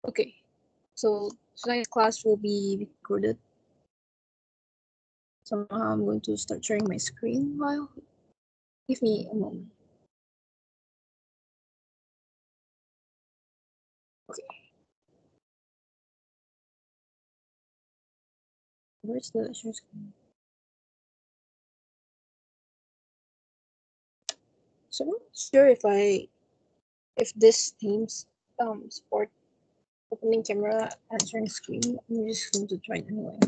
Okay, so tonight's class will be recorded. Somehow I'm going to start sharing my screen while. Give me a moment. Okay. Where's the share screen? So I'm not sure if this Teams support opening camera and sharing screen. I'm just going to try it anyway.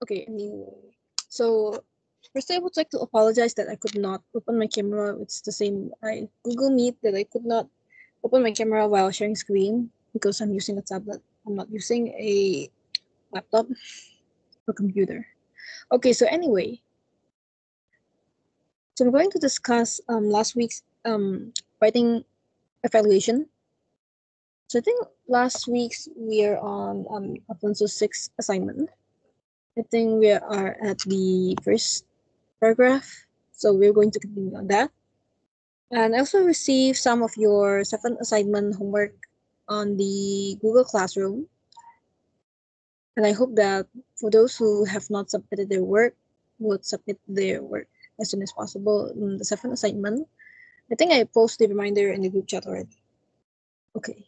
Okay, anyway. So first I would like to apologize that I could not open my camera. It's the same Google Meet that I could not open my camera while sharing screen because I'm using a tablet. I'm not using a laptop or computer. Okay, so anyway, so we're going to discuss last week's writing evaluation. So I think last week's we are on Alfonso 6 assignment. I think we are at the first paragraph, so we're going to continue on that. And I also received some of your 7 assignment homework on the Google Classroom. And I hope that for those who have not submitted their work, would submit their work as soon as possible in the 7 assignment. I think I posted the reminder in the group chat already. Okay.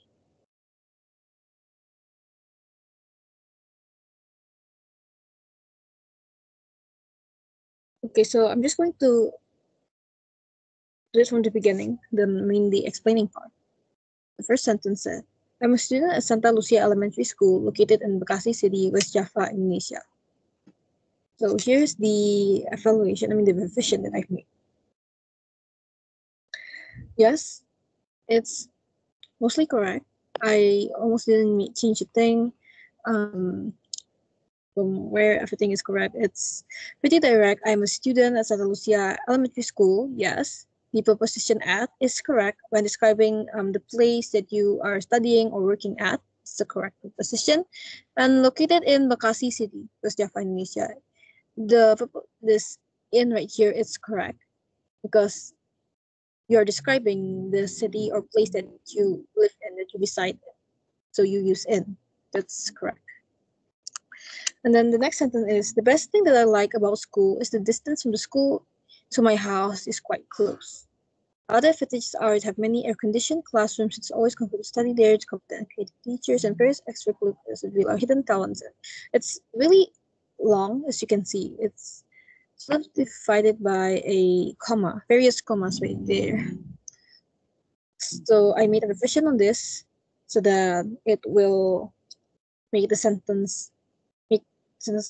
Okay, so I'm just going to do it from the beginning, the explaining part. The first sentence said, I'm a student at Santa Lucia Elementary School located in Bekasi City, West Java, Indonesia. So here's the evaluation, the revision that I've made. Yes, it's mostly correct. I almost didn't change a thing. From where everything is correct, it's pretty direct. I'm a student at Santa Lucia Elementary School. Yes. The preposition at is correct when describing the place that you are studying or working at. It's the correct preposition. And located in Bekasi City, West Java, Indonesia. This in right here is correct because you're describing the city or place that you live in, that you reside in. So you use in. That's correct. And then the next sentence is, the best thing that I like about school is the distance from the school to my house is quite close. Other advantages are it have many air-conditioned classrooms. It's always comfortable to study there. It's competent and creative teachers and various extracurriculars that reveal our hidden talents. It's really long, as you can see. It's sort of divided by a comma, various commas right there. So I made a revision on this so that it will make the sentence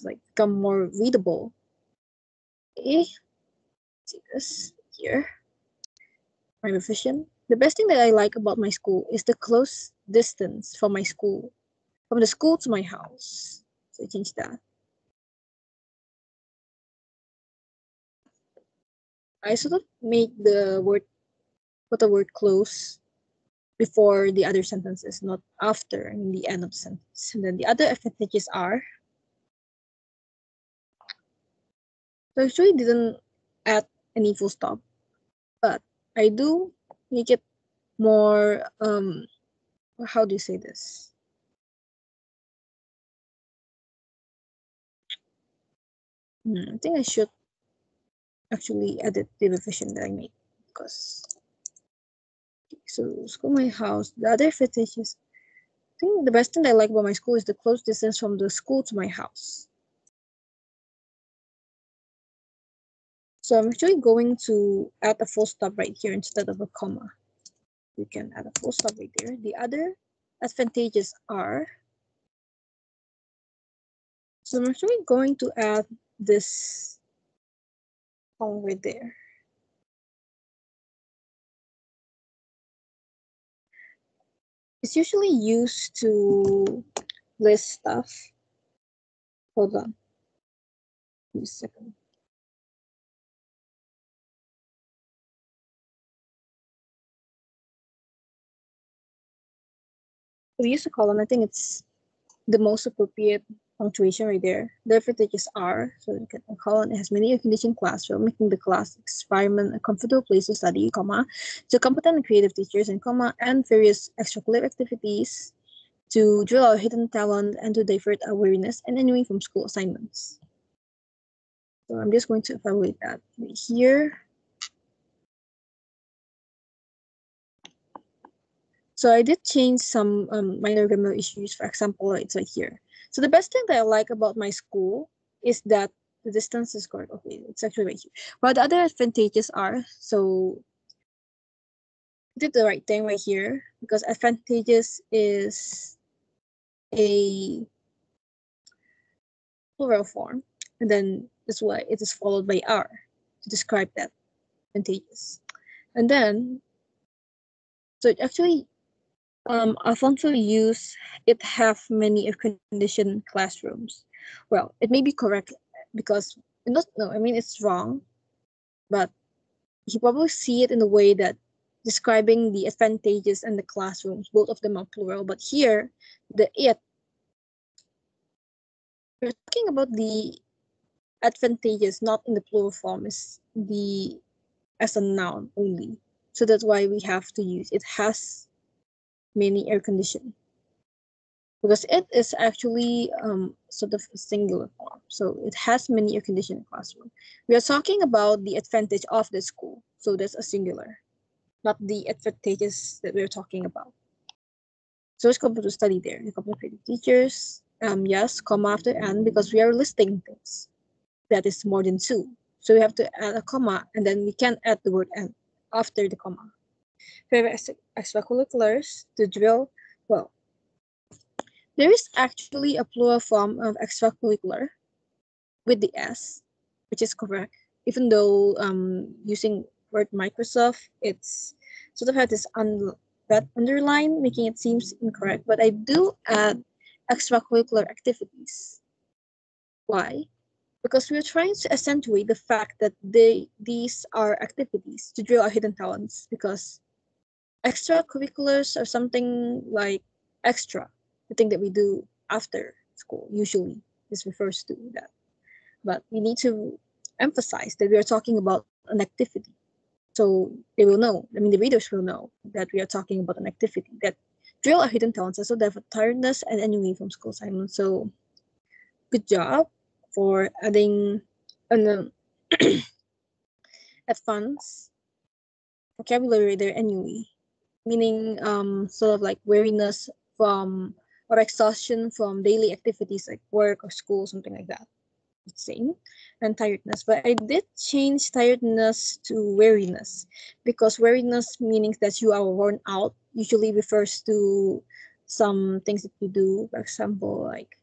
like become more readable. Okay, see this here. My revision. The best thing that I like about my school is the close distance from the school to my house. So I changed that. I sort of put the word close before the other sentences, not after in the end of the sentence. And then the other advantages are, so I actually didn't add any full stop, but I do make it more, how do you say this? I think I should actually edit the revision that I made because so school, my house. The other advantages, I think the best thing I like about my school is the close distance from the school to my house. So I'm actually going to add a full stop right here instead of a comma. You can add a full stop right there. The other advantages are, so I'm actually going to add this column right there. It's usually used to list stuff. Hold on. Give me a second. We use a column. I think it's the most appropriate punctuation right there. The advantages are, so you can call it has many air-conditioned classroom, making the class environment a comfortable place to study, comma, to competent and creative teachers, and comma, and various extracurricular activities to drill our hidden talent and to divert awareness and anyway from school assignments. So I'm just going to evaluate that right here. So I did change some minor grammar issues. For example, it's right here. So the best thing that I like about my school is that the distance is correct. Okay, it's actually right here. But the other advantages are, so I did the right thing right here because advantages is a plural form, and then that's why it is followed by are to describe that advantages. And then, so it actually Alfonso used it have many air-conditioned classrooms. Well, it may be correct because no, I mean it's wrong, but he probably see it in a way that describing the advantages and the classrooms, both of them are plural. But here, the it, we're talking about the advantages, not in the plural form, is the as a noun only. So that's why we have to use it has many air conditioned. Because it is actually sort of a singular form. So it has many air conditioned classroom. We are talking about the advantage of the school. So that's a singular, not the advantages that we're talking about. So it's computer study there. The computer teachers, yes, comma after and because we are listing things that is more than two. So we have to add a comma and then we can add the word and after the comma. Favorite extracurriculars to drill, well, there is actually a plural form of extracurricular with the S, which is correct. Even though using word Microsoft, it's sort of had this that underline, making it seems incorrect. But I do add extracurricular activities. Why? Because we're trying to accentuate the fact that these are activities to drill our hidden talents. Because extracurriculars are something like extra, the thing that we do after school. Usually, this refers to that. But we need to emphasize that we are talking about an activity. So they will know, I mean, the readers will know that we are talking about an activity that drill our hidden talents, so therefore tiredness and ennui from school assignments. So good job for adding an advanced vocabulary there ennui, meaning sort of like weariness from or exhaustion from daily activities like work or school, something like that. Same and tiredness, but I did change tiredness to weariness because weariness means that you are worn out usually refers to some things that you do, for example like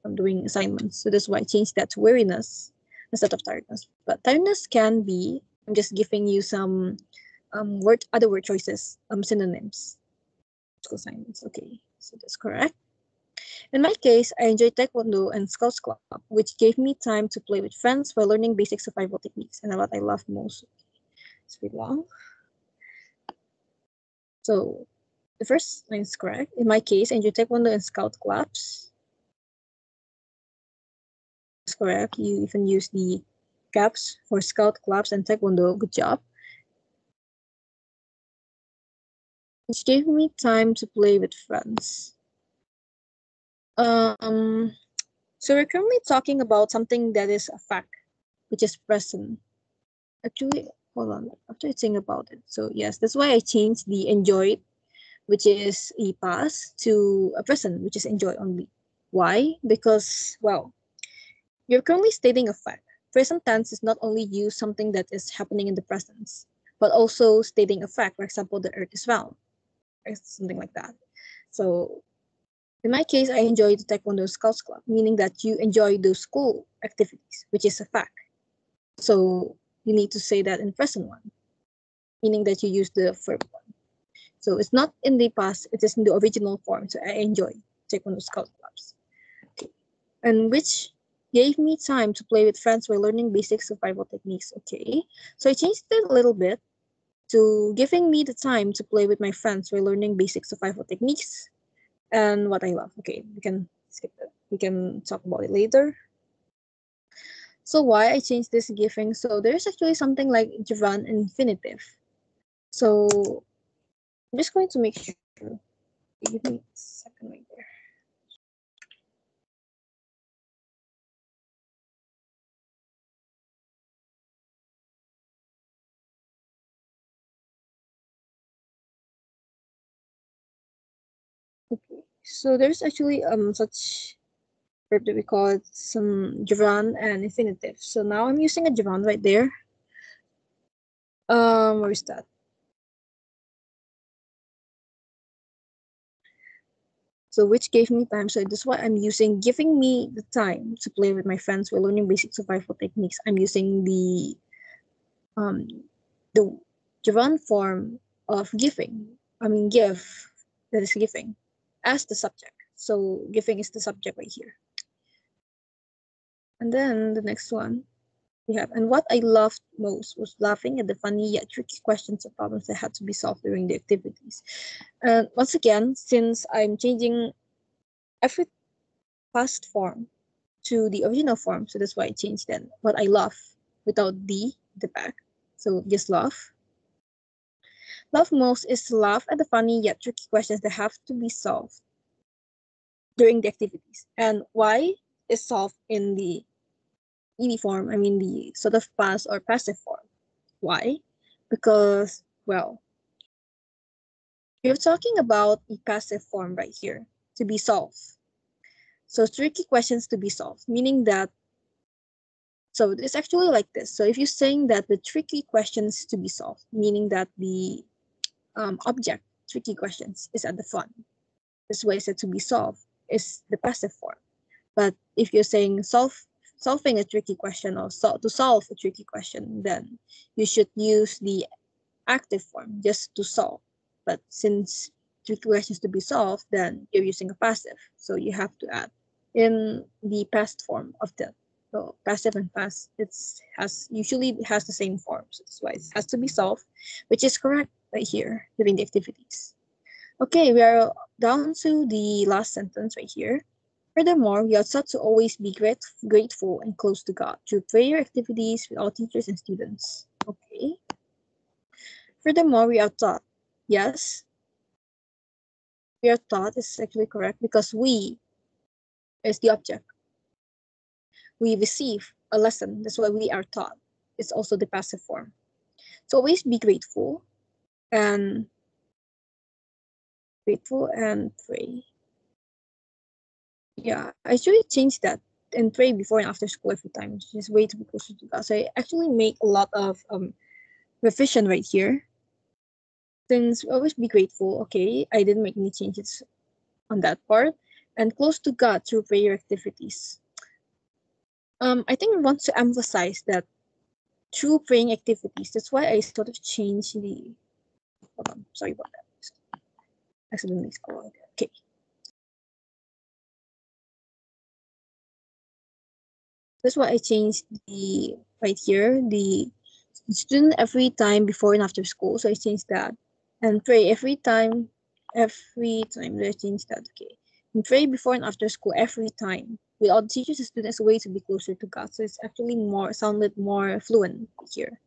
I'm doing assignments, so that's why I changed that to weariness instead of tiredness. But tiredness can be, I'm just giving you some other word choices, synonyms, assignments. Okay, so that's correct. In my case, I enjoyed Taekwondo and Scouts Club, which gave me time to play with friends while learning basic survival techniques, and what I love most. It's pretty long. So the first line is correct. In my case, I enjoyed Taekwondo and Scout clubs. It's correct. You even use the caps for Scout clubs and Taekwondo. Good job. Which gave me time to play with friends. So we're currently talking about something that is a fact, which is present. Actually, hold on. After I think about it. So yes, that's why I changed the enjoyed, which is a past, to a present, which is enjoy only. Why? Because, well, you're currently stating a fact. Present tense is not only use something that is happening in the present, but also stating a fact. For example, the earth is round, or something like that. So in my case, I enjoy the Taekwondo Scouts Club, meaning that you enjoy those school activities, which is a fact. So you need to say that in present one, meaning that you use the verb one. So it's not in the past, it is in the original form. So I enjoy Taekwondo Scout Clubs. Okay. And which gave me time to play with friends while learning basic survival techniques. Okay. So I changed it a little bit to giving me the time to play with my friends while learning basic survival techniques and what I love. Okay, we can skip that. we can talk about it later. So why I changed this giving? So there's actually something like gerund infinitive. So I'm just going to make sure. Give me a second right there. Okay, so there's actually such verb that we call it some gerund and infinitive. So now I'm using a gerund right there. Where is that? So which gave me time. So this is what I'm using, giving me the time to play with my friends while learning basic survival techniques. I'm using the gerund form of giving. I mean give, that is giving, as the subject. So giving is the subject right here. And then the next one we have, and what I loved most was laughing at the funny yet tricky questions or problems that had to be solved during the activities. And once again, since I'm changing every past form to the original form, so that's why I changed then. What I love without the back. So just love. Love most is to laugh at the funny yet tricky questions that have to be solved during the activities. And why is solved in the ED form? I mean the sort of past or passive form. Why? Because, well, we're talking about the passive form right here, to be solved. So tricky questions to be solved, meaning that, so it's actually like this. So if you're saying that the tricky questions to be solved, meaning that the object, tricky questions, is at the front. This way said to be solved is the passive form. But if you're saying solving a tricky question or to solve a tricky question, then you should use the active form, just to solve. But since tricky questions to be solved, then you're using a passive. So you have to add in the past form of the, so passive and past, usually has the same form. So that's why it has to be solved, which is correct right here during the activities. Okay, we are down to the last sentence right here. Furthermore, we are taught to always be grateful and close to God through prayer activities with all teachers and students. Okay. Furthermore, we are taught. Yes, we are taught is actually correct because we is the object. We receive a lesson. That's why we are taught. It's also the passive form. So always be grateful and pray. Yeah, I actually changed that and pray before and after school every time. Just way to be closer to God. So I actually make a lot of revision right here. Since always be grateful, okay, I didn't make any changes on that part. And close to God through prayer activities. I think I want to emphasize that through praying activities, that's why I sort of changed the, hold on, sorry about that. Accidentally scrolled. Okay. That's why I changed the, right here, the student every time before and after school. So I changed that. And pray every time I changed that, okay. And pray before and after school every time with all the teachers and students, a way to be closer to God. So it's actually sounded more fluent here.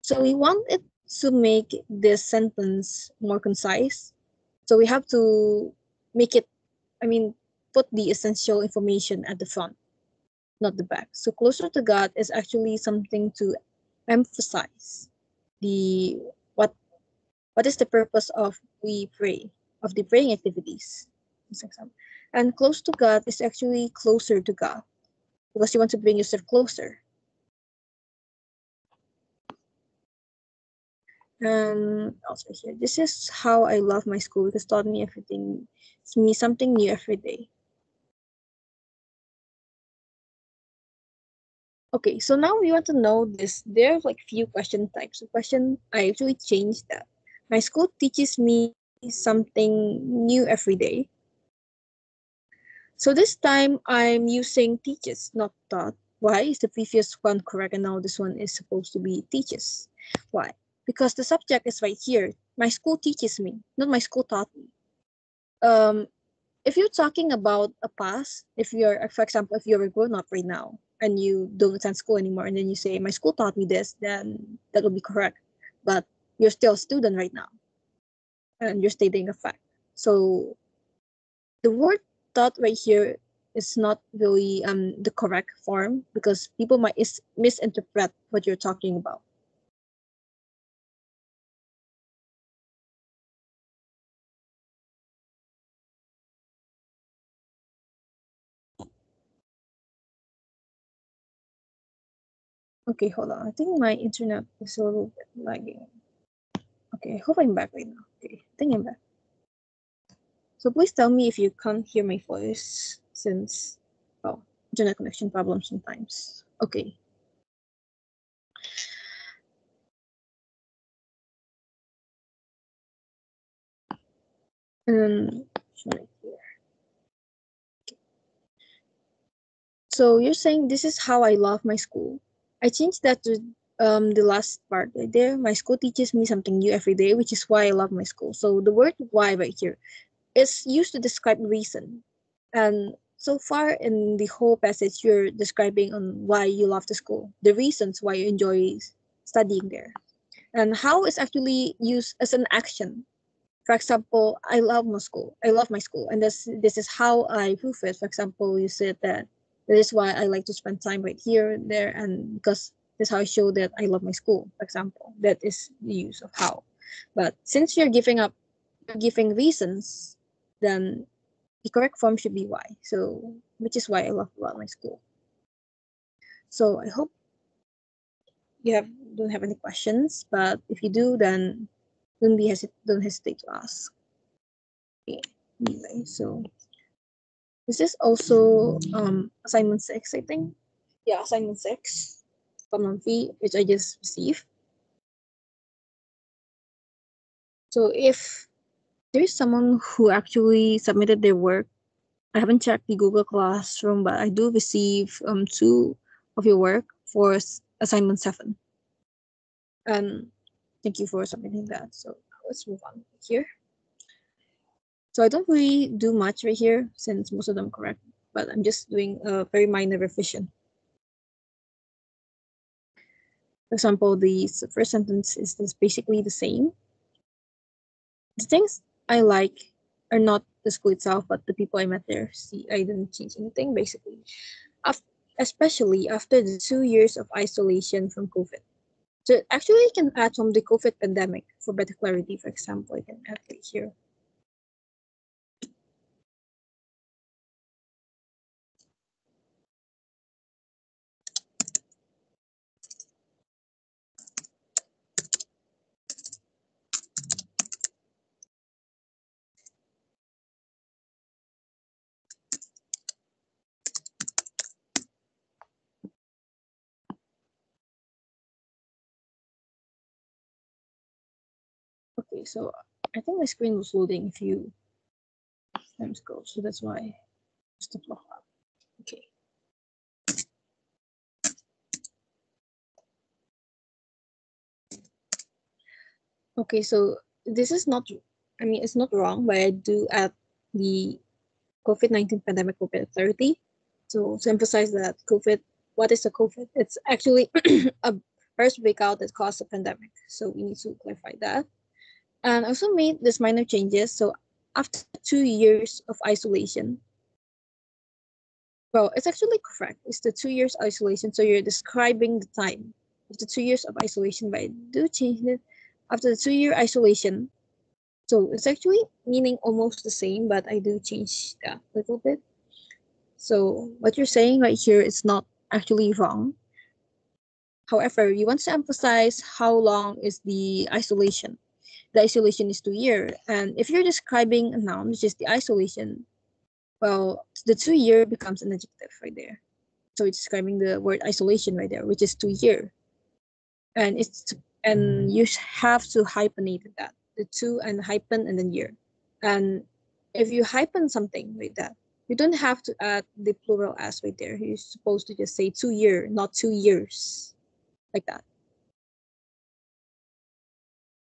So we want it to make this sentence more concise. So we have to make it, put the essential information at the front, not the back. So closer to God is actually something to emphasize the what is the purpose of we pray, of the praying activities. And close to God is actually closer to God because you want to bring yourself closer. And also here, this is how I love my school because it taught me everything. It's me something new every day. Okay, so now we want to know this. There are like few question types. So question, I actually changed that. My school teaches me something new every day. So this time I'm using teaches, not taught. Why is the previous one correct and now this one is supposed to be teaches? Why? Because the subject is right here. My school teaches me, not my school taught me. Um, if you're talking about a past, if you're, for example, if you're a grown up right now and you don't attend school anymore, and then you say, my school taught me this, then that will be correct. But you're still a student right now and you're stating a fact. So the word taught right here is not really the correct form because people might misinterpret what you're talking about. Okay, hold on. I think my internet is a little bit lagging. Okay, I hope I'm back right now. Okay, I think I'm back. So please tell me if you can't hear my voice since, well, internet connection problems sometimes. Okay. Right here. Okay. So you're saying this is how I love my school. I changed that to the last part right there. My school teaches me something new every day, which is why I love my school. So the word why right here is used to describe reason. And so far in the whole passage, you're describing on why you love the school, the reasons why you enjoy studying there. And how is actually used as an action. For example, I love my school. I love my school, and this is how I prove it. For example, you said that is why I like to spend time right here and there, and because this is how I show that I love my school. For example, that is the use of how. But since you're giving reasons, then the correct form should be why. So, which is why I love about my school. So I hope you don't have any questions, but if you do, then don't hesitate to ask. Okay. Anyway, so this is also assignment 6, I think. Yeah, assignment 6 from Amphi, which I just received. So if there's someone who actually submitted their work, I haven't checked the Google Classroom, but I do receive 2 of your work for assignment 7. And thank you for submitting that. So let's move on here. So I don't really do much right here since most of them are correct, but I'm just doing a very minor revision. For example, the first sentence is basically the same. The things I like are not the school itself, but the people I met there. See, I didn't change anything basically. Especially after the 2 years of isolation from COVID. So actually, you can add from the COVID pandemic for better clarity. For example, I can add it here. Okay, so I think my screen was loading a few times ago, so that's why it's the block up. Okay. Okay, so this is not, I mean, it's not wrong, but I do add the COVID-19 pandemic COVID 30. So to emphasize that COVID, what is a COVID? It's actually a virus breakout that caused a pandemic. So we need to clarify that. And I also made this minor changes. So after 2 years of isolation, well, it's actually correct. It's the 2 years isolation. So you're describing the time of the 2 years of isolation, but I do change it after the 2 year isolation. So it's actually meaning almost the same, but I do change that a little bit. So what you're saying right here is not actually wrong. However, you want to emphasize how long is the isolation. The isolation is 2 years. And if you're describing a noun, which is the isolation, well, the 2 year becomes an adjective right there. So it's describing the word isolation right there, which is 2 year. And you have to hyphenate that. The 2 and hyphen and then year. And if you hyphen something like that, you don't have to add the plural as right there. You're supposed to just say 2 year, not 2 years, like that.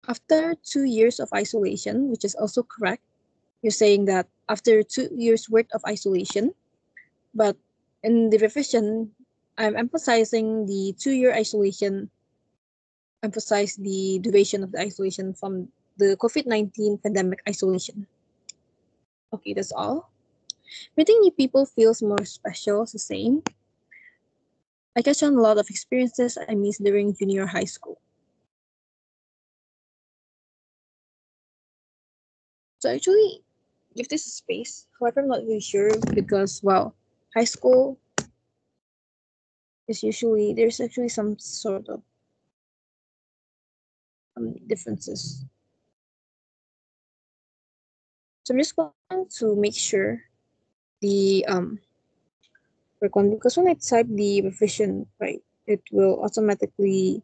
After 2 years of isolation, which is also correct, you're saying that after 2 years worth of isolation, but in the revision, I'm emphasizing the 2 year isolation, emphasize the duration of the isolation from the COVID-19 pandemic isolation. Okay, that's all. Meeting new people feels more special, it's the same. I catch on a lot of experiences I missed during junior high school. So I actually give this a space. However, I'm not really sure because, well, high school is usually, there's actually some sort of differences. So I'm just going to make sure the work on, because when I type the revision, right, it will automatically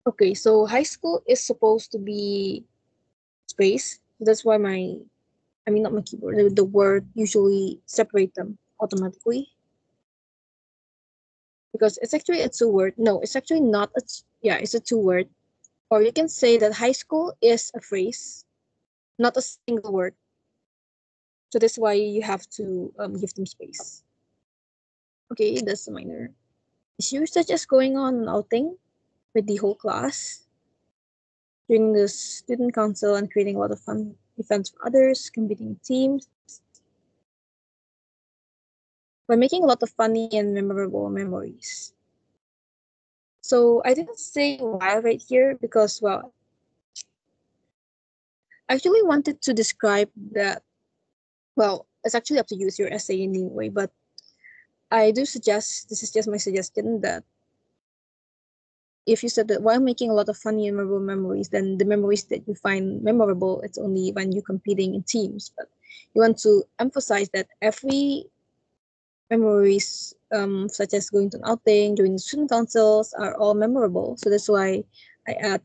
okay. So high school is supposed to be space. That's why not my keyboard, the word usually separate them automatically because it's actually a two word. No, it's actually not a, yeah, it's a two word. Or you can say that high school is a phrase, not a single word. So that's why you have to give them space. Okay, that's a minor issue, such as going on an outing with the whole class, doing the student council and creating a lot of fun events for others, competing teams, by making a lot of funny and memorable memories. So I didn't say why right here because, well, I actually wanted to describe that, well, it's actually up to you, it's your essay in any way, but I do suggest, this is just my suggestion, that if you said that while making a lot of funny and memorable memories, then the memories that you find memorable, it's only when you're competing in teams. But you want to emphasize that every memories, such as going to an outing, joining student councils, are all memorable. So that's why I add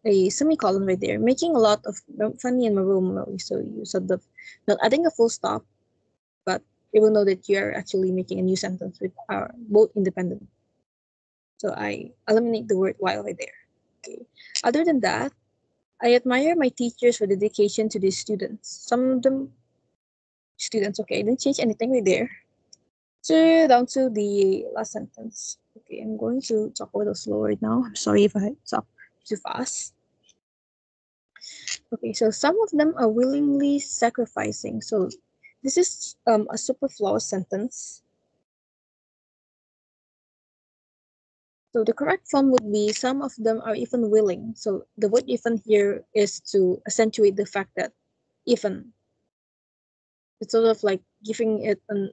a semicolon right there, making a lot of funny and memorable memories. So you sort of not adding a full stop, but you will know that you are actually making a new sentence with are both independent. So I eliminate the word while right there. Okay. Other than that, I admire my teachers for dedication to the students. Some of them students, okay, I didn't change anything right there. So down to the last sentence. Okay, I'm going to talk a little slow right now. I'm sorry if I talk too fast. Okay, so some of them are willingly sacrificing. So this is a superfluous sentence. So the correct form would be some of them are even willing. So the word even here is to accentuate the fact that even. It's sort of like giving it an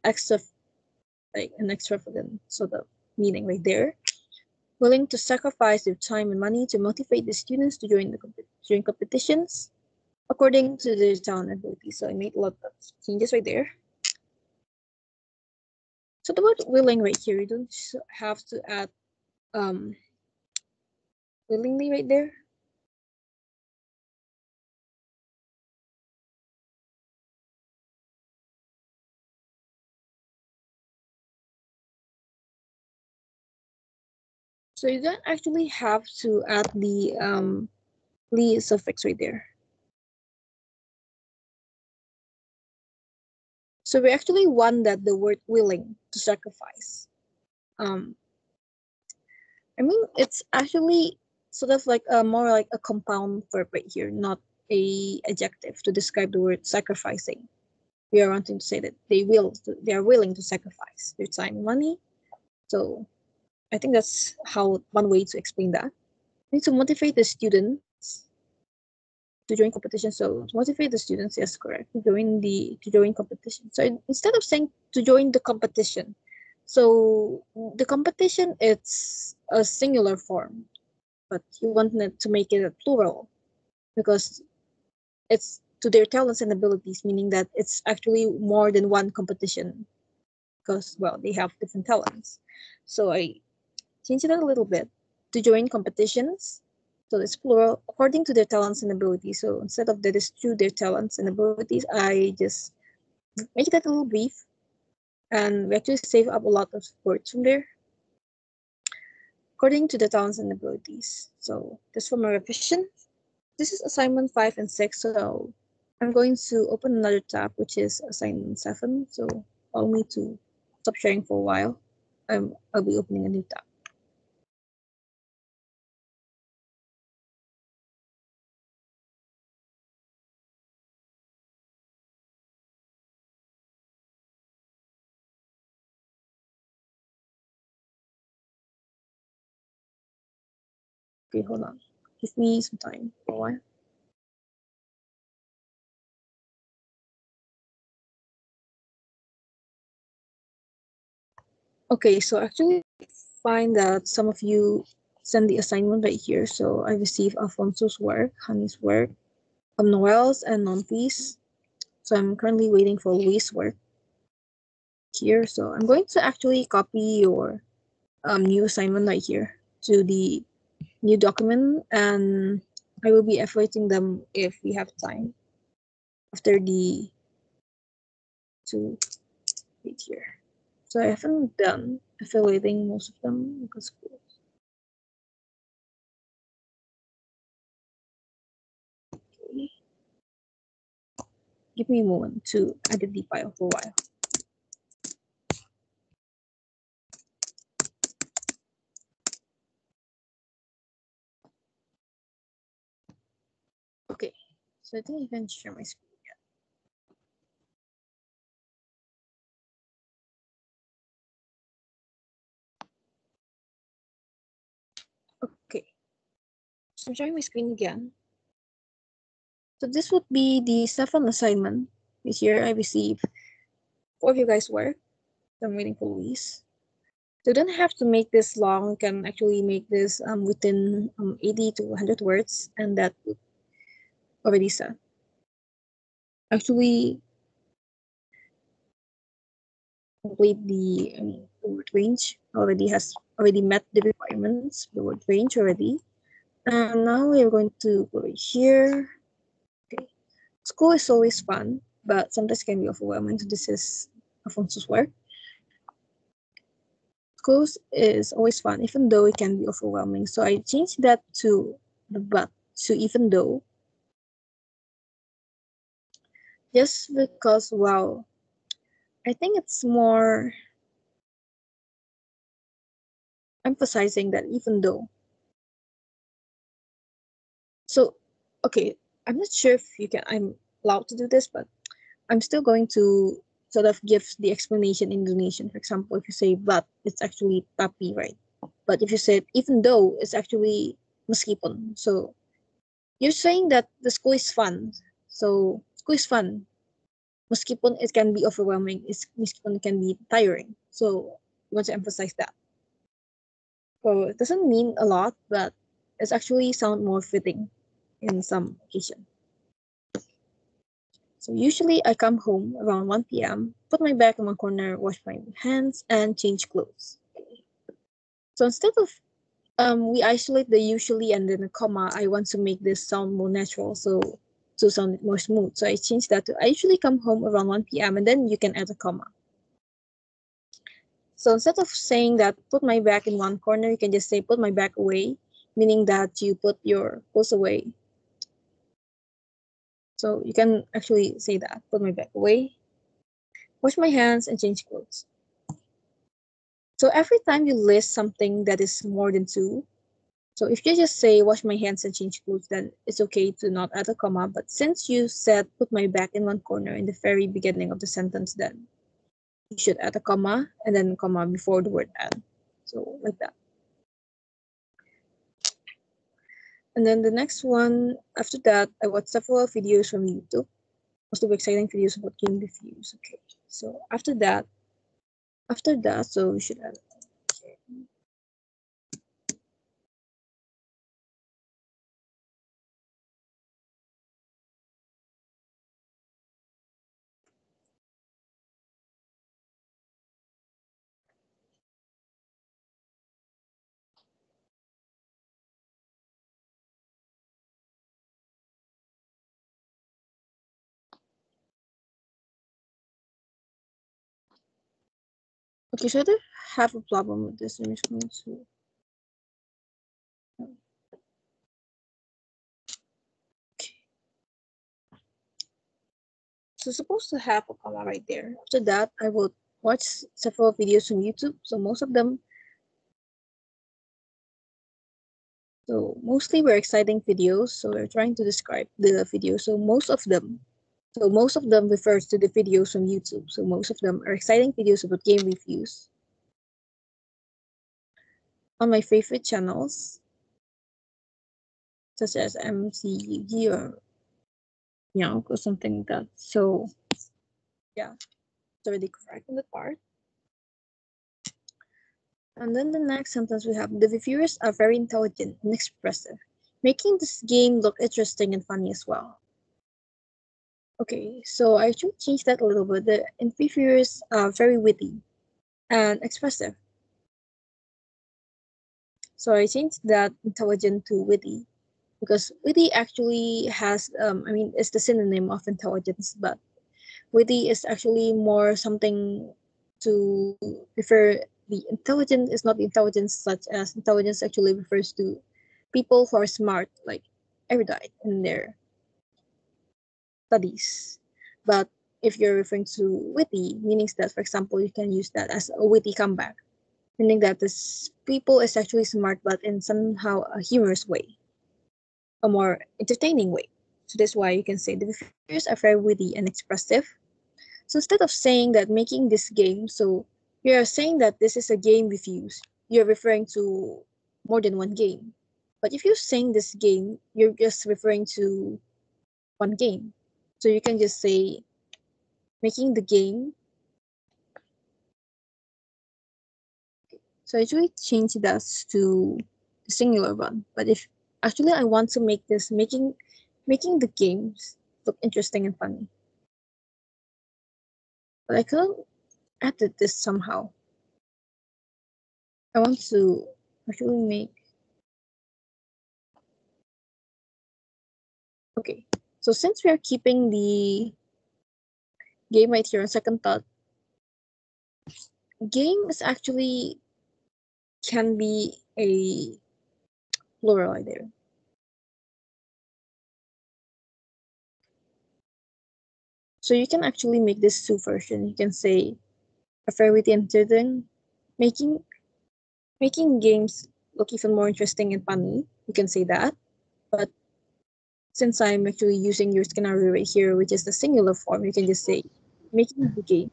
extra, like an extravagant sort of meaning right there. Willing to sacrifice their time and money to motivate the students to join during competitions according to their talent and ability. So I made a lot of changes right there. So the word willing right here, you don't have to add um willingly right there. So you don't actually have to add the li suffix right there. So we actually want that the word willing to sacrifice. I mean, it's actually sort of like a more like a compound verb right here, not a adjective to describe the word sacrificing. We are wanting to say that they are willing to sacrifice their time and money. So I think that's how one way to explain that. We need to motivate the students to join competition. So to motivate the students, yes, correct, to join competition. So instead of saying to join the competition, so the competition it's a singular form, but you wanted to make it a plural because it's to their talents and abilities, meaning that it's actually more than one competition because, well, they have different talents. So I changed it a little bit to join competitions. So it's plural according to their talents and abilities. So instead of that is through their talents and abilities, I just make that a little brief. and we actually save up a lot of words from there according to the talents and abilities. So just for my revision, this is assignment 5 and 6. So I'm going to open another tab, which is assignment 7. So allow me to stop sharing for a while. I'll be opening a new tab. Okay, hold on. Give me some time for a while. Okay, so actually find that some of you send the assignment right here. So I received Alfonso's work, Honey's work, Noel's and Nonfi's. So I'm currently waiting for Louis' work here. So I'm going to actually copy your new assignment right here to the new document, and I will be evaluating them if we have time after the to wait here. So I haven't done evaluating most of them because okay. Give me a moment to edit the file for a while. Okay, so I think I can share my screen. Okay, so I'm sharing my screen again. So this would be the 7th assignment. This year I received 4 of you guys' work. So I'm waiting for Louise. So you don't have to make this long. You can actually make this within 80 to 100 words, and that would already set. Actually, complete the word range already met the requirements. The word range already. And now we're going to go here. Okay, school is always fun, but sometimes can be overwhelming. So this is Alfonso's work. Schools is always fun, even though it can be overwhelming. So I changed that to the but to even though, just because, wow, I think it's more emphasizing that even though. So, okay, I'm not sure if I'm allowed to do this, but I'm still going to sort of give the explanation in Indonesian. For example, if you say but, it's actually tapi, right? But if you said even though, it's actually meskipun. So you're saying that the school is fun. So school is fun. Meskipun it can be overwhelming, meskipun it can be tiring. So I want to emphasize that. So it doesn't mean a lot, but it's actually sound more fitting in some occasion. So usually I come home around 1 p.m., put my bag in one corner, wash my hands, and change clothes. So instead of we isolate the usually and then a comma, I want to make this sound more natural, so to sound more smooth. So I changed that to I usually come home around 1 p.m. and then you can add a comma. So instead of saying that put my bag in one corner, you can just say put my bag away, meaning that you put your clothes away. So you can actually say that, put my bag away, wash my hands, and change clothes. So every time you list something that is more than two, so if you just say wash my hands and change clothes, then it's okay to not add a comma. But since you said put my bag in one corner in the very beginning of the sentence, then you should add a comma and then comma before the word and. So like that. And then the next one, after that, I watched several videos from YouTube. Most of the exciting videos about game reviews. Okay. So after that, so we should add okay. Okay, so I don't have a problem with this. I'm just going to. Okay. So supposed to have a comma right there. After that, I will watch several videos on YouTube. So mostly were exciting videos. So we're trying to describe the video. So most of them refers to the videos on YouTube. So most of them are exciting videos about game reviews. On my favorite channels, such as MCUG or or something like that. So yeah, it's already correct in the part. And then the next sentence we have, the reviewers are very intelligent and expressive, making this game look interesting and funny as well. Okay, so I should change that a little bit. The reviewers are very witty and expressive. So I changed that intelligent to witty because witty actually has, it's the synonym of intelligence, but witty is actually more something to refer. The intelligence is not the intelligence such as intelligence actually refers to people who are smart, like erudite in their studies. But if you're referring to witty, meaning that, for example, you can use that as a witty comeback, meaning that this people is actually smart, but in somehow a humorous way, a more entertaining way. So that's why you can say the reviewers are very witty and expressive. So instead of saying that making this game, so you're saying that this is a game reviews, you're referring to more than one game. But if you're saying this game, you're just referring to one game. So you can just say making the game. So I actually change that to the singular one. But if actually I want to make this making the games look interesting and funny. But I couldn't edit this somehow. I want to actually make. Okay, so since we are keeping the game right here on second thought, game is actually can be a plural right there. So you can actually make this two version. You can say a fairy tale thing, making making games look even more interesting and funny. You can say that. But since I'm actually using your scenario right here, which is the singular form, you can just say making the game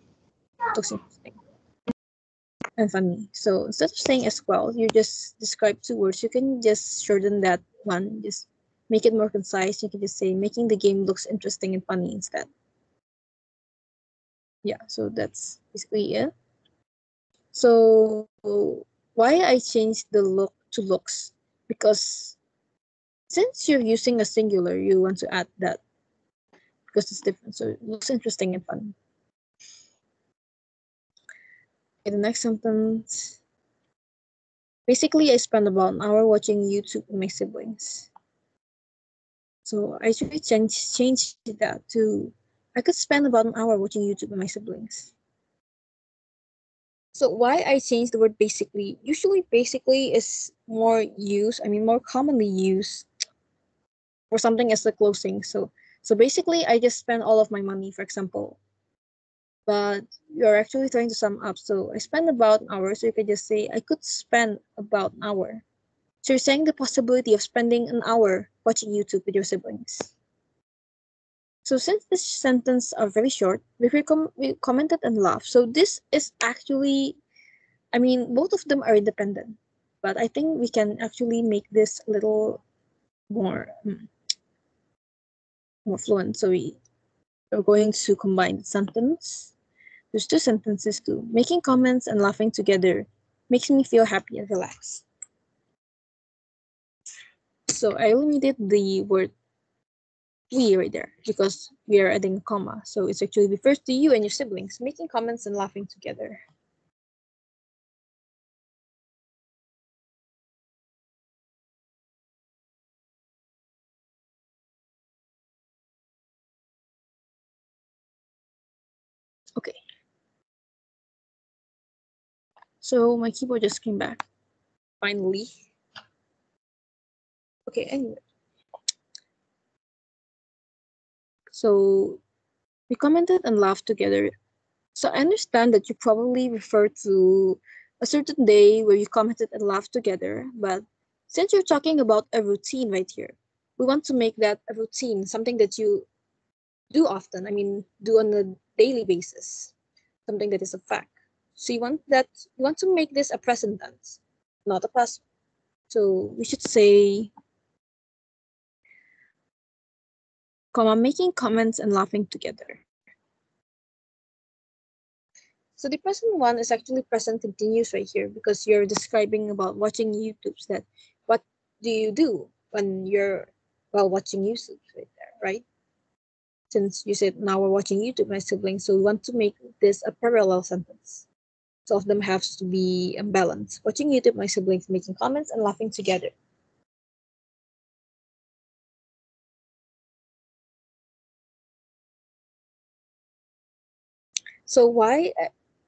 looks interesting and funny. So instead of saying as well, you just describe two words. You can just shorten that one, just make it more concise. You can just say making the game looks interesting and funny instead. Yeah, so that's basically it. So why I changed the look to looks? Because since you're using a singular, you want to add that because it's different. So it looks interesting and fun. Okay, the next sentence. Basically, I spent about an hour watching YouTube with my siblings. So I actually changed that to I could spend about an hour watching YouTube with my siblings. So why I changed the word basically? Usually basically is more commonly used for something as a closing. So basically I just spend all of my money, for example. But you're actually trying to sum up. So I spend about an hour, so you could just say I could spend about an hour. So you're saying the possibility of spending an hour watching YouTube with your siblings. So since this sentence are very short, we commented and laughed. So this is actually, both of them are independent, but I think we can actually make this a little more more fluent. So we're going to combine the sentence. There's two sentences too. Making comments and laughing together makes me feel happy and relaxed. So I eliminated the word we right there because we are adding a comma. So it's actually refers to you and your siblings making comments and laughing together. Okay. So my keyboard just came back. Finally. Okay, anyway. So we commented and laughed together. So I understand that you probably refer to a certain day where you commented and laughed together, but since you're talking about a routine right here, we want to make that a routine, something that you do often. I mean, do on a daily basis, something that is a fact. So you want to make this a present tense, not a past. So we should say, comma, making comments and laughing together. So the present one is actually present continuous right here because you're describing about watching YouTube's that what do you do when you're while watching YouTube right there, right? Since you said now we're watching YouTube, my siblings, so we want to make this a parallel sentence. So of them has to be balanced. Watching YouTube, my siblings making comments and laughing together. So why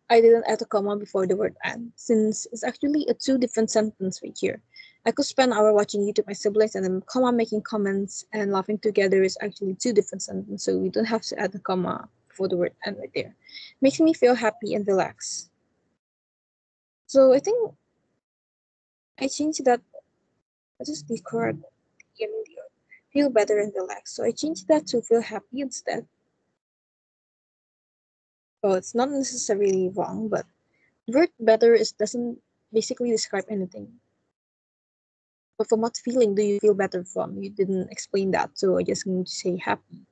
I didn't add a comma before the word and, since it's actually a two different sentence right here. I could spend an hour watching YouTube with my siblings and then comma making comments and laughing together is actually two different sentences. So we don't have to add a comma before the word and right there. Makes me feel happy and relaxed. So I think I changed that. What is the correct? Feel better and relaxed. So I changed that to feel happy instead. Well, it's not necessarily wrong, but word better is doesn't basically describe anything. But from what feeling do you feel better from? You didn't explain that, so I just going to say happy,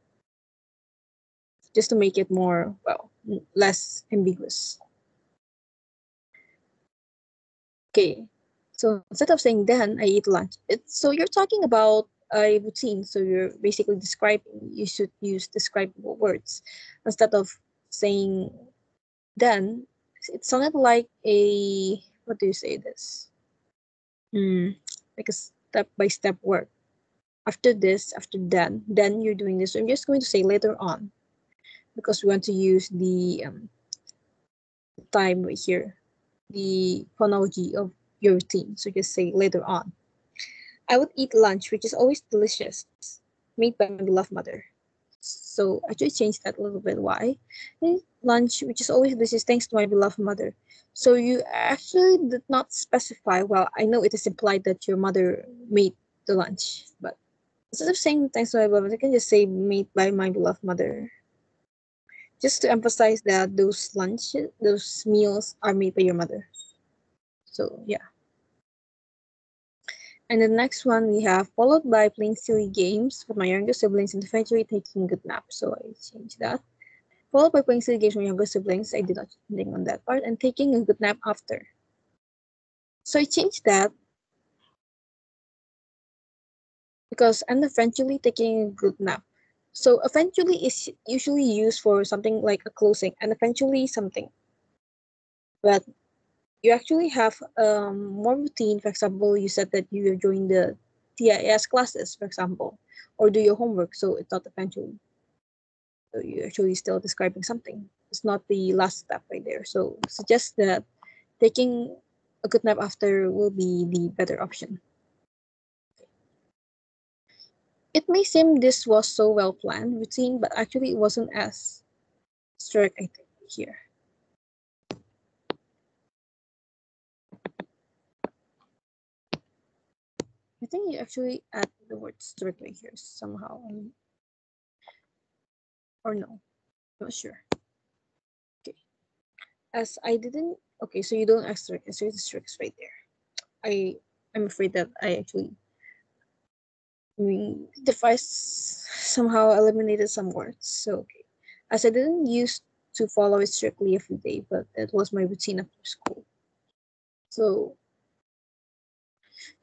just to make it more, well, less ambiguous. Okay, so instead of saying then I eat lunch, it's so you're talking about a routine. So you're basically describing. You should use describable words instead of saying then. It sounded like a, what do you say this? Like a step by step work. After this, after then you're doing this. So I'm just going to say later on because we want to use the time right here, the chronology of your routine. So just say later on. I would eat lunch, which is always delicious, made by my beloved mother. So I just changed that a little bit. Why? Lunch, which is always delicious, thanks to my beloved mother. So you actually did not specify. Well, I know it is implied that your mother made the lunch, but instead of saying thanks to my beloved, I can just say made by my beloved mother. Just to emphasize that those meals are made by your mother. So yeah. And the next one we have followed by playing silly games with my younger siblings and eventually taking a good nap. So I changed that. Followed by playing silly games with my younger siblings. I did not think on that part. And taking a good nap after. So I changed that because and eventually taking a good nap. So eventually is usually used for something like a closing and eventually something. But you actually have more routine. For example, you said that you join the TIS classes, for example, or do your homework. So it's not eventually. So you're actually still describing something. It's not the last step right there. So suggest that taking a good nap after will be the better option. It may seem this was so well planned routine, but actually it wasn't as strict, I think, here. I think you actually add the word strict right here somehow. Or no, not sure. Okay. As I didn't, okay, so you don't ask strict, so it's strict right there. I'm afraid that I actually, I mean, device somehow eliminated some words. So okay, as I didn't use to follow it strictly every day, but it was my routine after school. So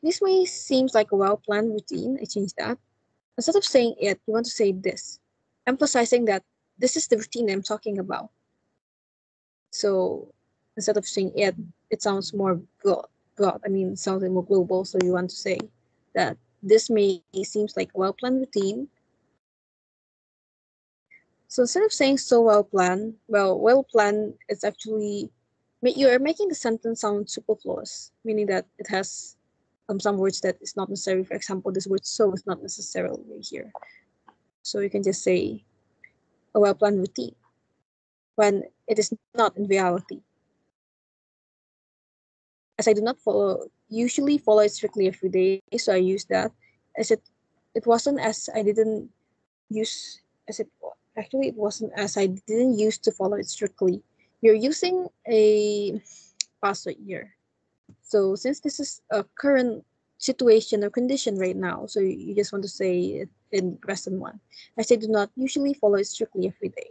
this may seems like a well-planned routine. I changed that. Instead of saying it, you want to say this, emphasizing that this is the routine I'm talking about. So instead of saying it sounds more broad. I mean, it sounds like more global. So you want to say that this may seems like a well-planned routine. So instead of saying so well planned, well planned is actually you are making the sentence sound superfluous, meaning that it has some words that is not necessary. For example, this word so is not necessarily here. So you can just say a well-planned routine when it is not in reality. As I do not usually follow it strictly every day, so I use that as it wasn't as I didn't use as it actually it wasn't as I didn't used to follow it strictly. You're using a password here. So since this is a current situation or condition right now, so you just want to say it in present one. I say do not usually follow it strictly every day.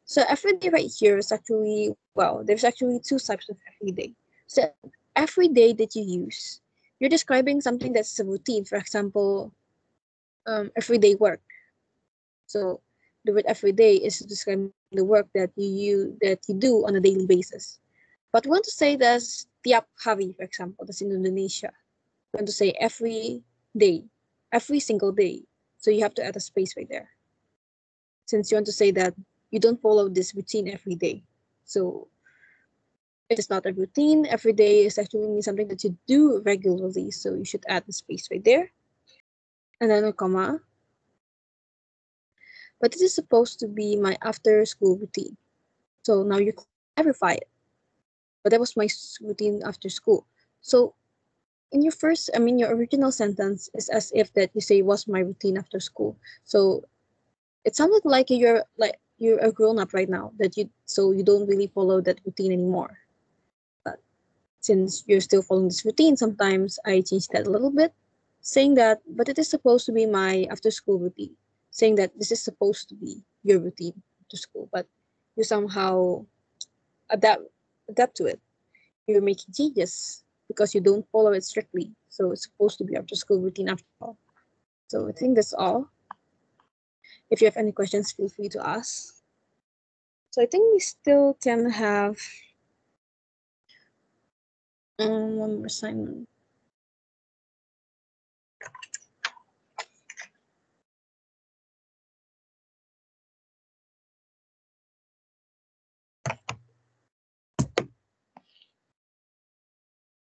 So every day right here is actually, well, there's actually two types of every day. So every day that you use, you're describing something that's a routine. For example, everyday work. So the word every day is describing the work that you do on a daily basis. But we want to say that's tiap hari, for example, that's in Indonesia. We want to say every day, every single day. So you have to add a space right there. Since you want to say that you don't follow this routine every day. So it is not a routine. Every day is actually something that you do regularly. So you should add the space right there. And then a comma. But this is supposed to be my after school routine. So now you clarify it. But that was my routine after school. So in your your original sentence is as if that you say was my routine after school. So it sounded like you're a grown up right now, that you don't really follow that routine anymore. But since you're still following this routine, sometimes I change that a little bit, saying that, but it is supposed to be my after school routine, saying that this is supposed to be your routine after school, but you somehow adapt to it. You're making changes because you don't follow it strictly. So it's supposed to be after school routine after all. So I think that's all. If you have any questions, feel free to ask. So I think we still can have one more assignment.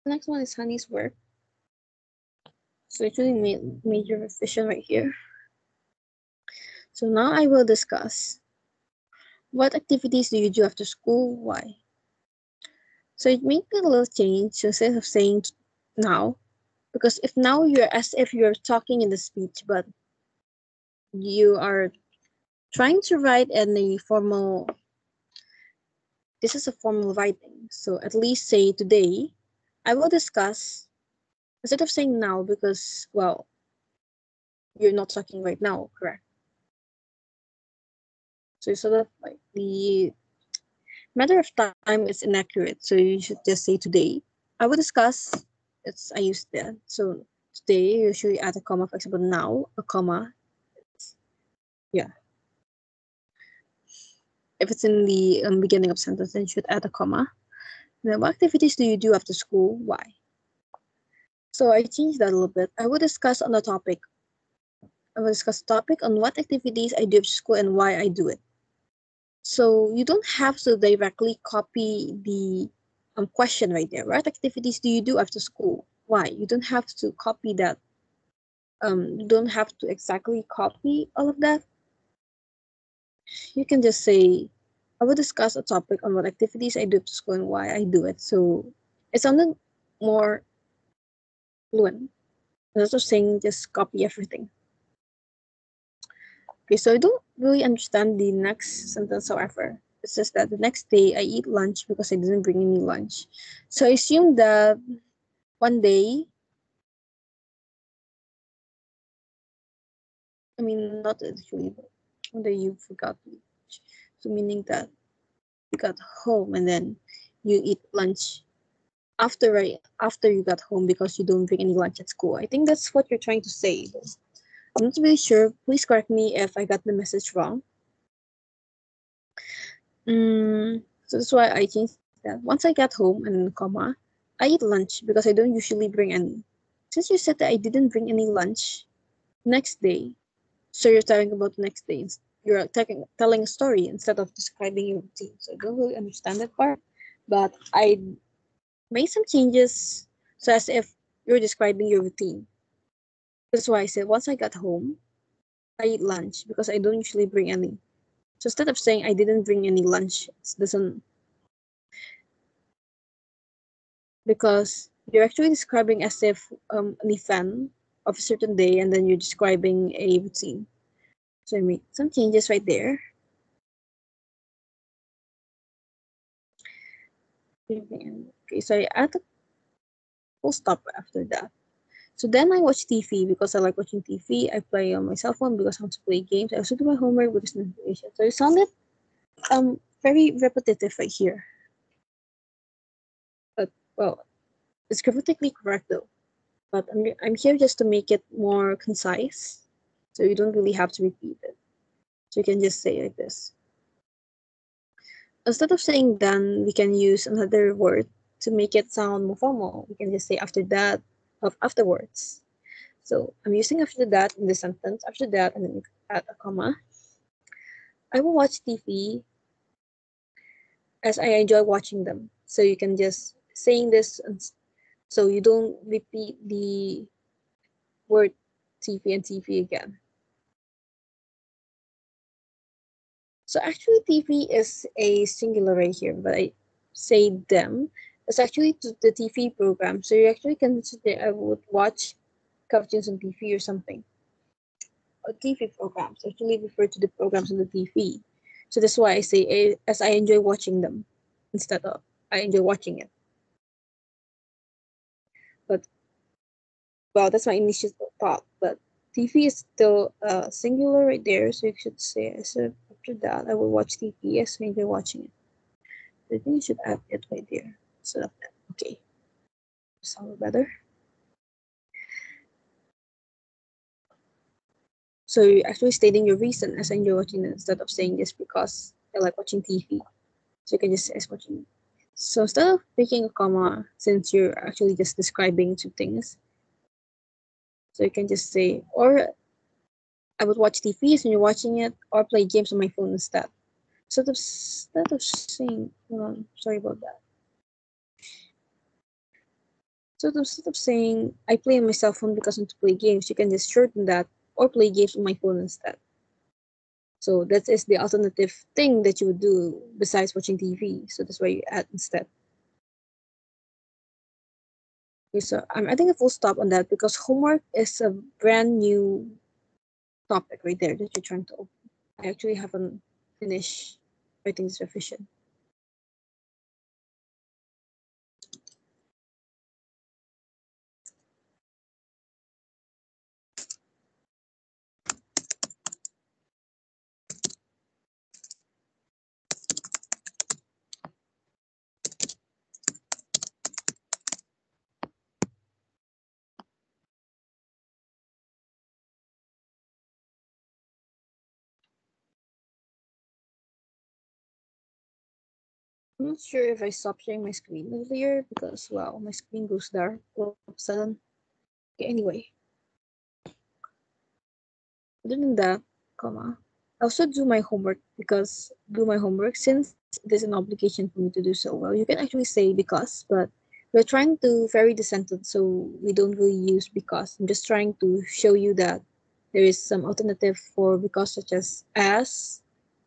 The next one is Honey's work. So it's really major revision right here. So now I will discuss what activities do you do after school, why. So it made a little change instead of saying now, because if now you're as if you're talking in the speech, but you are trying to write in a formal, this is a formal writing. So at least say today, I will discuss, instead of saying now, because, well, you're not talking right now, correct? So it's sort of like the matter of time is inaccurate. So you should just say today. I will discuss, I used that. So today, you usually add a comma, for example, now, a comma. Yeah. If it's in the beginning of sentence, then you should add a comma. Then what activities do you do after school? Why? So I changed that a little bit. I will discuss on the topic. I will discuss the topic on what activities I do after school and why I do it. So you don't have to directly copy the question right there. What activities do you do after school? Why? You don't have to copy that. You don't have to exactly copy all of that. You can just say, I will discuss a topic on what activities I do after school and why I do it. So it sounded more fluent. Instead of saying just copy everything. Okay, so I don't really understand the next sentence, however. It says that the next day I eat lunch because I didn't bring any lunch. So I assume that one day, not actually, but one day you forgot to eat lunch. So meaning that you got home and then you eat lunch after you got home because you don't bring any lunch at school. I think that's what you're trying to say. I'm not really sure. Please correct me if I got the message wrong. So that's why I changed that. Once I get home and comma, I eat lunch because I don't usually bring any. Since you said that I didn't bring any lunch next day, so you're talking about the next day you're telling a story instead of describing your routine. So I don't really understand that part, but I made some changes so as if you're describing your routine. That's why I said once I got home, I eat lunch because I don't usually bring any. So instead of saying I didn't bring any lunch, it doesn't, because you're actually describing as if an event of a certain day and then you're describing a routine. So I made some changes right there. Okay, so I add a full stop after that. So then I watch TV because I like watching TV. I play on my cell phone because I want to play games. I also do my homework because notification. So it sounded very repetitive right here. But well, it's grammatically correct though. But I'm here just to make it more concise. So you don't really have to repeat it. So you can just say like this. Instead of saying then, we can use another word to make it sound more formal. We can just say after that, of afterwards. So I'm using after that in the sentence, after that, and then you add a comma. I will watch TV as I enjoy watching them. So you can just saying this, so you don't repeat the word TV and TV again. So actually TV is a singular right here, but I say them. It's actually the TV program. So you actually consider I would watch cartoons on TV or something. Or TV programs actually refer to the programs on the TV. So that's why I say as I enjoy watching them instead of I enjoy watching it. But well, that's my initial thought. But TV is still singular right there, so you should say so after that I will watch TV as I enjoy watching it. I think you should add it right there instead of that. Okay, sound better. So you're actually stating your reason as I enjoy watching it instead of saying just because I like watching TV. So you can just say as watching. So instead of making a comma, since you're actually just describing two things, so you can just say, or I would watch TV when you're watching it, or play games on my phone instead. So instead of saying, hold on, sorry about that. So instead of saying I play on my cell phone because I want to play games, you can just shorten that or play games on my phone instead. So that is the alternative thing that you would do besides watching TV. So that's why you add instead. Okay, so I'm adding a full stop on that because homework is a brand new topic right there that you're trying to open. I actually haven't finished writing this revision. I'm not sure if I stopped sharing my screen earlier because, well, my screen goes dark all of a sudden. Okay, anyway. Other than that, comma, I also do my homework since there's an obligation for me to do so. Well, you can actually say because, but we're trying to vary the sentence so we don't really use because. I'm just trying to show you that there is some alternative for because such as,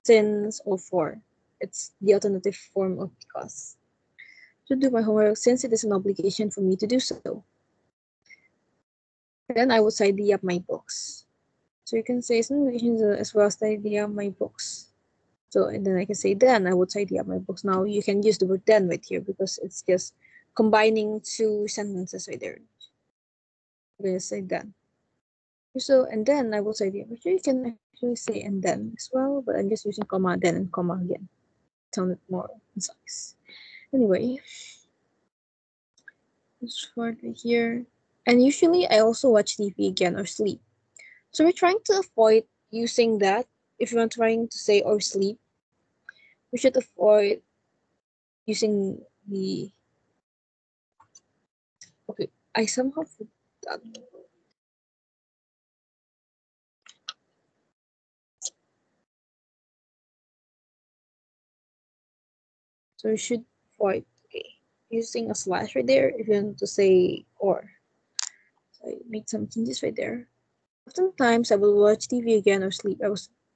since, or for. It's the alternative form of because. To do my homework since it is an obligation for me to do so. Then I would tidy up my books. So you can say some relations as well as tidy up my books. So and then I can say then I would tidy up my books. Now you can use the word then right here because it's just combining two sentences right there. I'm gonna say then. So and then I will tidy up. Actually, you can actually say and then as well, but I'm just using comma then and comma again. Sounded more concise. Anyway, this word right here. And usually I also watch TV again or sleep. So we're trying to avoid using that. If you're trying to say or sleep, we should avoid using the. Okay, I somehow forgot. So you should avoid, okay, using a slash right there if you want to say or. So I made some changes right there. Oftentimes I will watch TV again or sleep.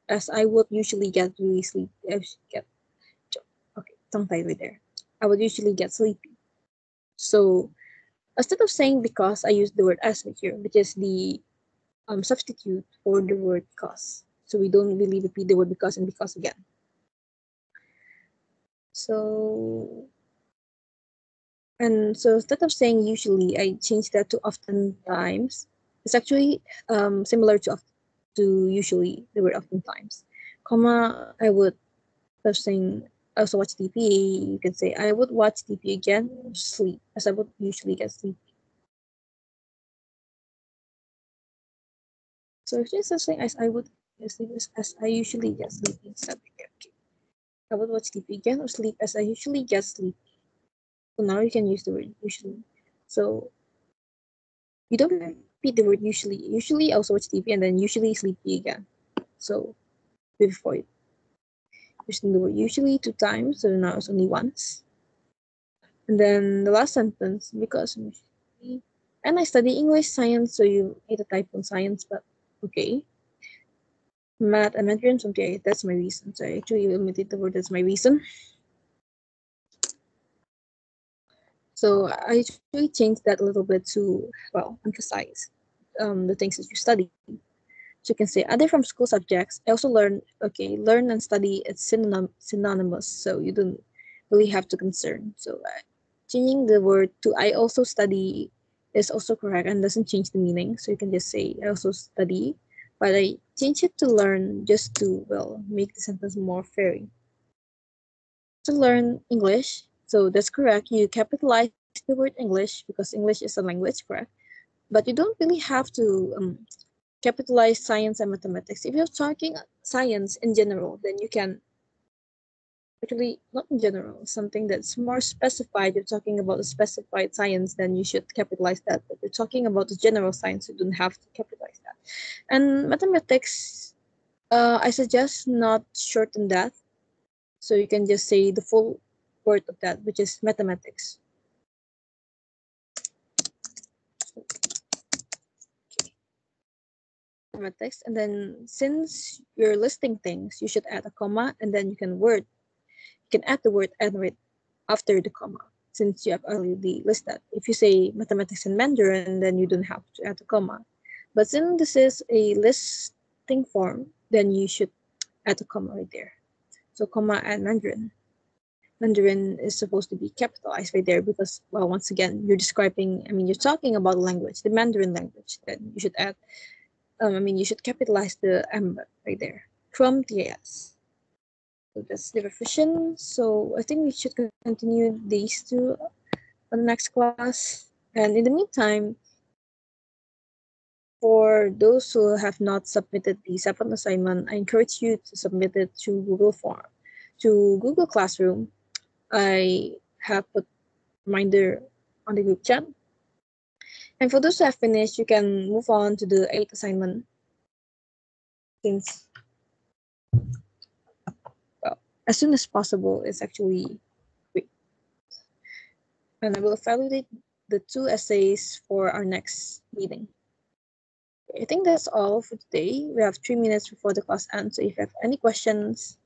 As I would usually get really sleepy. I would get okay, tongue tied right there. I would usually get sleepy. So instead of saying because, I use the word as right here, which is the substitute for the word because. So we don't really repeat the word because and because again. So so instead of saying usually, I changed that to oftentimes. It's actually similar to usually the word oftentimes. Comma, I would have saying I also watch TV. You can say I would watch TV again, sleep, as I would usually get sleep. So if you're saying as I would get sleep as I usually get sleep instead. Okay. I would watch TV again or sleep as I usually get sleep. So now you can use the word usually. So you don't repeat the word usually. Usually I also watch TV and then usually sleepy again. So before it. Using the word usually 2 times, so now it's only once. And then the last sentence, because and I study English, science, so you need a type on science, but okay. Math and Mandarin, so okay, that's my reason. So I actually omitted the word, that's my reason. So I actually changed that a little bit to, well, emphasize the things that you study. So you can say other from school subjects. I also learn and study. It's synonymous, so you don't really have to concern. So changing the word to I also study is also correct and doesn't change the meaning. So you can just say I also study, but I change it to learn just to, well, make the sentence more fairy. To learn English, so that's correct. You capitalize the word English because English is a language, correct? But you don't really have to capitalize science and mathematics. If you're talking science in general, then you can actually, not in general, something that's more specified. You're talking about a specified science, then you should capitalize that. But you're talking about the general science, you don't have to capitalize that. And mathematics, I suggest not shorten that. So you can just say the full word of that, which is mathematics. Mathematics. And then since you're listing things, you should add a comma and then you can add the word and right after the comma since you have already listed. If you say mathematics and Mandarin, then you don't have to add a comma. But since this is a listing form, then you should add a comma right there. So comma and Mandarin. Mandarin is supposed to be capitalized right there because, well, once again, you're talking about language, the Mandarin language. Then you should you should capitalize the M right there from TAS. So that's the revision. So I think we should continue these two on the next class. And in the meantime, for those who have not submitted the seventh assignment, I encourage you to submit it to Google Classroom. I have put reminder on the group chat. And for those who have finished, you can move on to the eighth assignment. Since, well, as soon as possible is actually quick. And I will evaluate the 2 essays for our next meeting. I think that's all for today. We have 3 minutes before the class ends. So if you have any questions,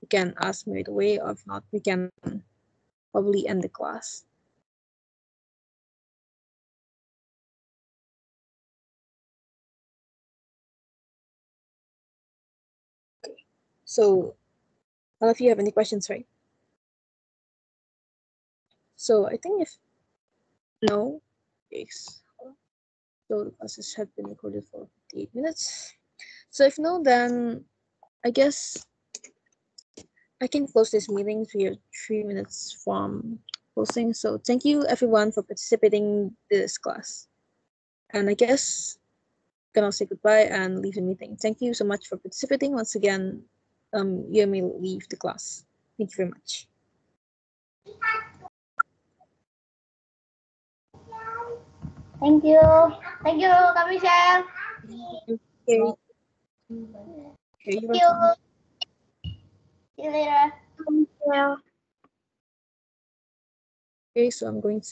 you can ask me right away. Or if not, we can probably end the class. Okay. So all of you have any questions, right? So I think if no, yes. So the classes have been recorded for 58 minutes. So if no, then I guess I can close this meeting. We are 3 minutes from closing. So thank you everyone for participating in this class. And I guess I can all say goodbye and leave the meeting. Thank you so much for participating. Once again, you may leave the class. Thank you very much. Thank you. Thank you, Kak Michelle. Okay, you're Thank you. welcome. See you later. Thank you. Okay, so I'm going to